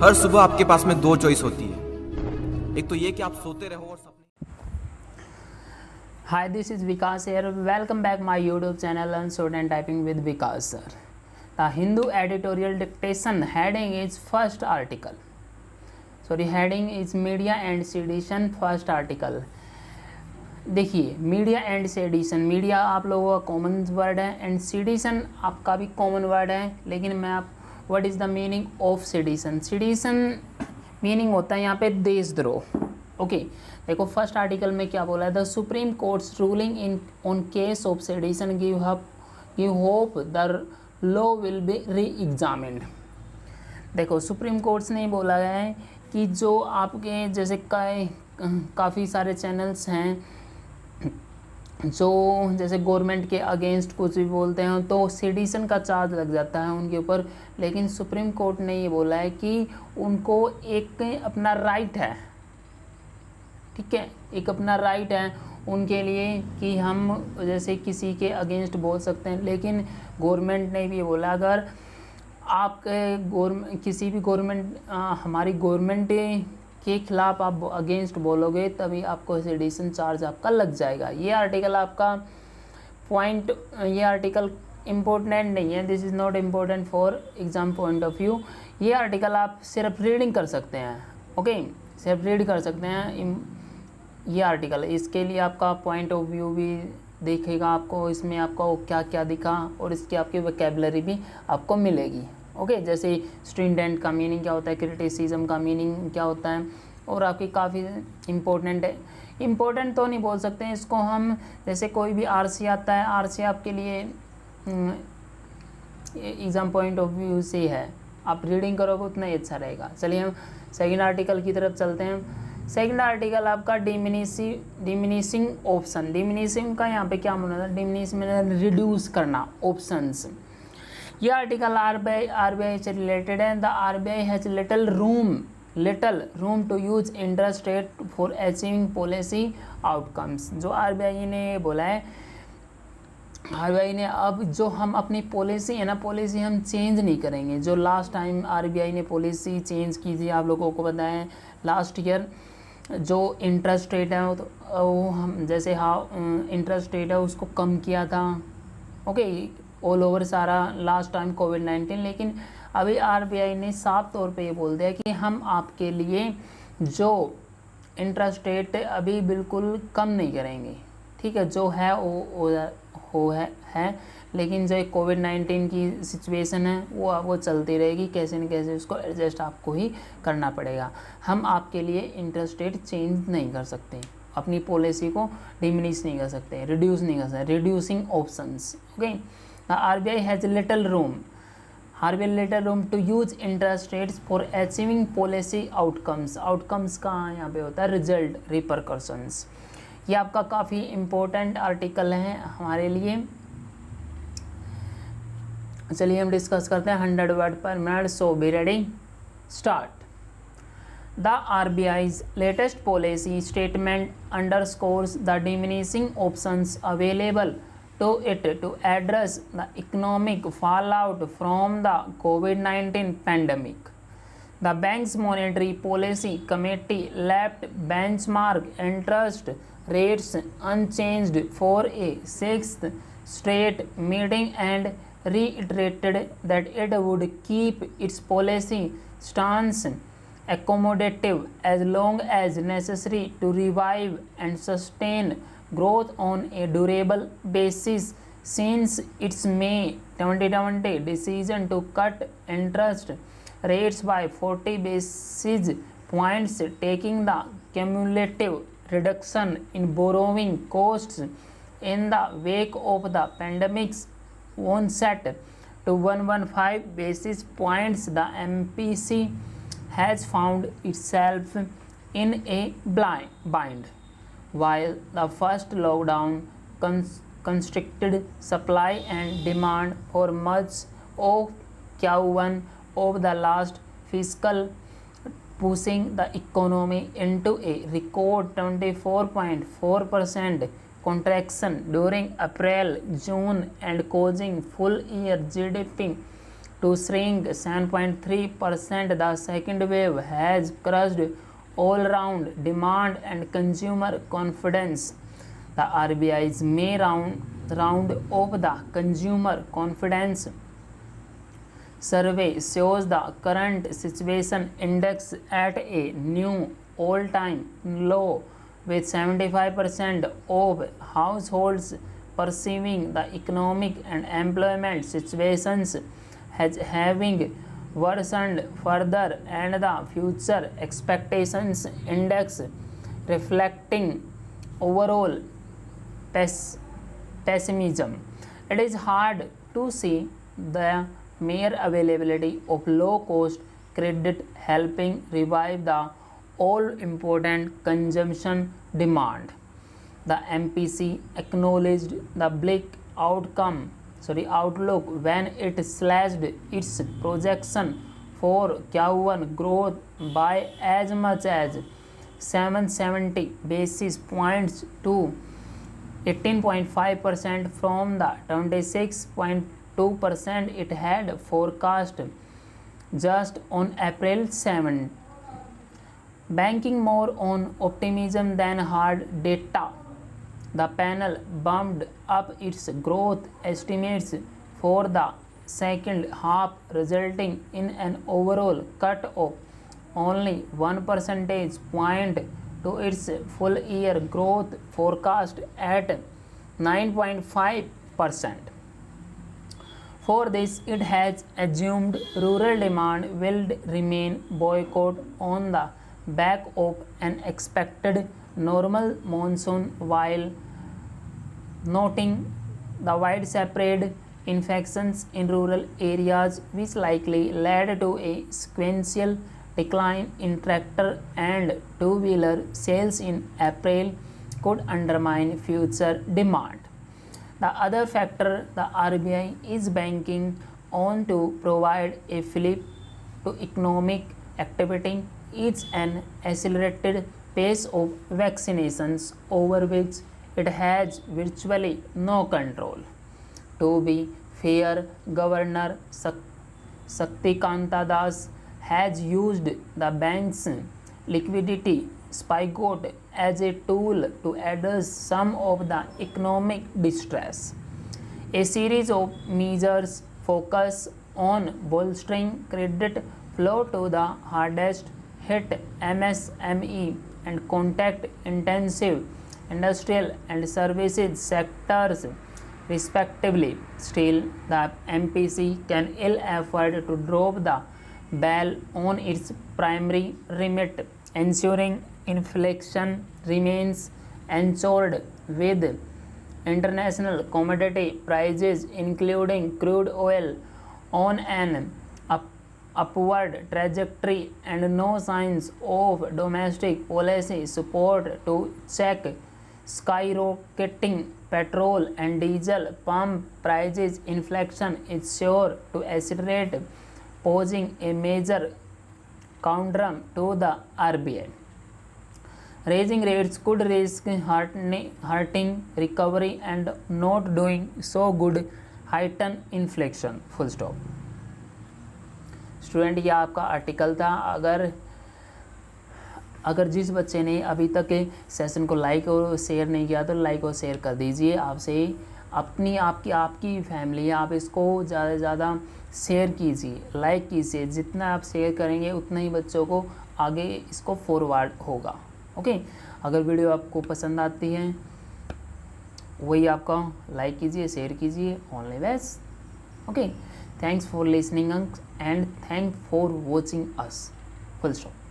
हर सुबह आपके पास में दो चॉइस होती है, एक तो ये कि आप सोते रहो और सपने। Hi, this is Vikas here. Welcome back my YouTube channel Learn Student Typing with Vikas sir. The Hindu editorial dictation heading is first article. Heading is media and sedition first article. देखिए, media and sedition, media आप लोगों का common word है and sedition आपका भी common word है, लेकिन मैं आप what is the meaning of sedition. Sedition meaning होता है यहाँ पे देशद्रोह। ओके, देखो फर्स्ट आर्टिकल में क्या बोला है, the supreme courts ruling in on case of sedition give hope the law will be री एग्जामिन्ड। देखो सुप्रीम कोर्ट्स ने बोला गया है कि जो आपके जैसे काफ़ी सारे चैनल्स हैं जो जैसे गवर्नमेंट के अगेंस्ट कुछ भी बोलते हैं तो सेडिशन का चार्ज लग जाता है उनके ऊपर, लेकिन सुप्रीम कोर्ट ने ये बोला है कि उनको एक अपना राइट है, ठीक है, एक अपना राइट है उनके लिए कि हम जैसे किसी के अगेंस्ट बोल सकते हैं, लेकिन गवर्नमेंट ने भी बोला अगर आप किसी भी हमारी गवर्नमेंट के खिलाफ आप अगेंस्ट बोलोगे तभी आपको सेडिशन चार्ज आपका लग जाएगा। ये आर्टिकल आपका ये आर्टिकल इम्पोर्टेंट नहीं है, this is not important for exam point of view. ये आर्टिकल आप सिर्फ रीडिंग कर सकते हैं, ओके, सिर्फ रीड कर सकते हैं ये आर्टिकल। इसके लिए आपका पॉइंट ऑफ व्यू भी देखेगा, आपको इसमें आपको क्या क्या दिखा और इसकी आपकी वोकैबुलरी भी आपको मिलेगी। ओके, जैसे स्टूडेंट का मीनिंग क्या होता है, क्रिटिसिज्म का मीनिंग क्या होता है, और आपकी काफ़ी इम्पोर्टेंट है। इम्पोर्टेंट तो नहीं बोल सकते हैं इसको हम, जैसे कोई भी आरसी आता है, आरसी आपके लिए एग्ज़ाम पॉइंट ऑफ व्यू से है, आप रीडिंग करोगे उतना ही अच्छा रहेगा। चलिए हम सेकेंड आर्टिकल की तरफ चलते हैं। सेकेंड आर्टिकल आपका डिमिनिशिंग ऑप्शन। डिमिनिशिंग का यहाँ पे क्या माना था, डिमिनिशिंग में रिड्यूस करना ऑप्शंस। ये आर्टिकल आरबीआई से रिलेटेड है। The RBI has little room to use interest rate for achieving policy outcomes. जो आरबीआई ने बोला है, आरबीआई ने अब जो हम अपनी पॉलिसी है ना, पॉलिसी हम चेंज नहीं करेंगे। जो लास्ट टाइम आरबीआई ने पॉलिसी चेंज की थी, आप लोगों को पता है लास्ट ईयर जो इंटरेस्ट रेट है वो हम जैसे इंटरेस्ट रेट है उसको कम किया था, ओके, ऑल ओवर सारा लास्ट टाइम कोविड-19। लेकिन अभी आरबीआई ने साफ तौर पे ये बोल दिया कि हम आपके लिए जो इंटरेस्ट रेट अभी बिल्कुल कम नहीं करेंगे, ठीक है, जो है वो है, लेकिन जो कोविड-19 की सिचुएशन है वो चलती रहेगी, कैसे न कैसे उसको एडजस्ट आपको ही करना पड़ेगा। हम आपके लिए इंटरेस्ट रेट चेंज नहीं कर सकते, अपनी पॉलिसी को डिमिनिश नहीं कर सकते, रिड्यूस नहीं कर सकते, reducing options. Okay, RBI has little room to use interest rates for achieving policy outcomes। outcomes का यहाँ पे होता है रिजल्ट, रिपरकशंस। ये आपका काफ़ी इम्पोर्टेंट आर्टिकल है हमारे लिए। चलिए हम डिस्कस करते हैं 100 वर्ड पर minute, so be ready, start. The RBI's latest policy statement underscores the diminishing options available to it to address the economic fallout from the COVID-19 pandemic. The bank's monetary policy committee left benchmark interest rates unchanged for a sixth straight meeting and reiterated that it would keep its policy stance accommodative as long as necessary to revive and sustain growth on a durable basis. Since its May 2020 decision to cut interest rates by 40 basis points, taking the cumulative reduction in borrowing costs in the wake of the pandemic's onset to 115 basis points, the MPC has found itself in a bind. While the first lockdown constricted supply and demand for much of Q1 of the last fiscal, pushing the economy into a record 24.4% contraction during April, June and causing full year GDP to shrink 7.3%. The second wave has crushed all round demand and consumer confidence. The RBI's May round of the consumer confidence survey shows the current situation index at a new all-time low, with 75% of households perceiving the economic and employment situations as having worsened further, and the future expectations index reflecting overall pessimism. It is hard to see the mere availability of low-cost credit helping revive the all-important consumption demand. The MPC acknowledged the bleak outlook when it slashed its projection for Q1 growth by as much as 770 basis points to 18.5% from the 26.2% it had forecast just on April 7. Banking more on optimism than hard data, the panel bumped up its growth estimates for the second half, resulting in an overall cut of only 1 percentage point to its full year growth forecast at 9.5%. For this, it has assumed rural demand will remain boycott on the back of an expected normal monsoon, while noting the widespread infections in rural areas, which likely led to a sequential decline in tractor and two-wheeler sales in April, could undermine future demand. The other factor the RBI is banking on to provide a fillip to economic activity is an accelerated pace of vaccinations over which it has virtually no control. To be fair, Governor Shaktikanta Das has used the bank's liquidity spigot as a tool to address some of the economic distress. A series of measures focus on bolstering credit flow to the hardest hit MSME and contact intensive industrial and services sectors respectively. Still, the MPC can ill afford to drop the ball on its primary remit, ensuring inflation remains anchored with international commodity prices, including crude oil, on an upward trajectory, and no signs of domestic policy support to check skyrocketing petrol and diesel pump prices. Inflation is sure to accelerate, posing a major conundrum to the RBI. Raising rates could risk hurting recovery and not doing so good heighten inflation. Full stop. Student ये आपका article था। अगर जिस बच्चे ने अभी तक session को लाइक और शेयर नहीं किया तो लाइक और शेयर कर दीजिए। आपसे अपनी आपकी फैमिली, आप इसको ज़्यादा से ज़्यादा शेयर कीजिए, लाइक कीजिए। जितना आप शेयर करेंगे उतना ही बच्चों को आगे इसको फॉरवर्ड होगा। ओके, अगर वीडियो आपको पसंद आती है वही आपका लाइक कीजिए, शेयर कीजिए, only best. Okay, thanks for listening and thank for watching us. Full stop.